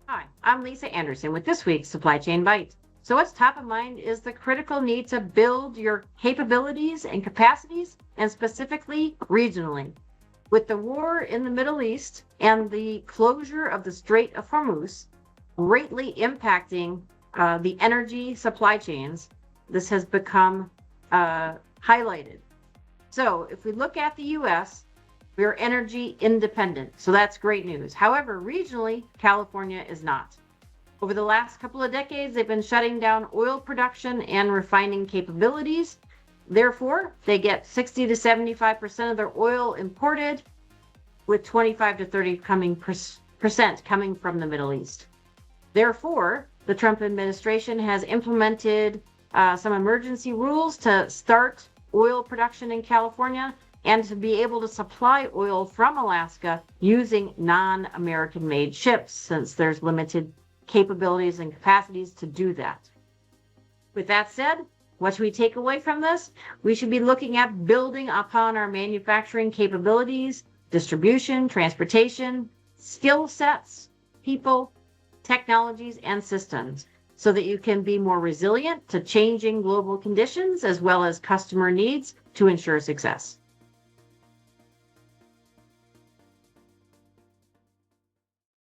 Hi, I'm Lisa Anderson with this week's Supply Chain Byte. So what's top of mind is the critical need to build your capabilities and capacities, and specifically regionally. With the war in the Middle East and the closure of the Strait of Hormuz greatly impacting the energy supply chains, this has become highlighted. So if we look at the U.S., we are energy independent, so that's great news. However, regionally, California is not. Over the last couple of decades, they've been shutting down oil production and refining capabilities. Therefore, they get 60 to 75% of their oil imported, with 25 to 30% coming from the Middle East. Therefore, the Trump administration has implemented some emergency rules to start oil production in California and to be able to supply oil from Alaska using non-American made ships, since there's limited capabilities and capacities to do that. With that said, what should we take away from this? We should be looking at building upon our manufacturing capabilities, distribution, transportation, skill sets, people, technologies, and systems, so that you can be more resilient to changing global conditions as well as customer needs to ensure success.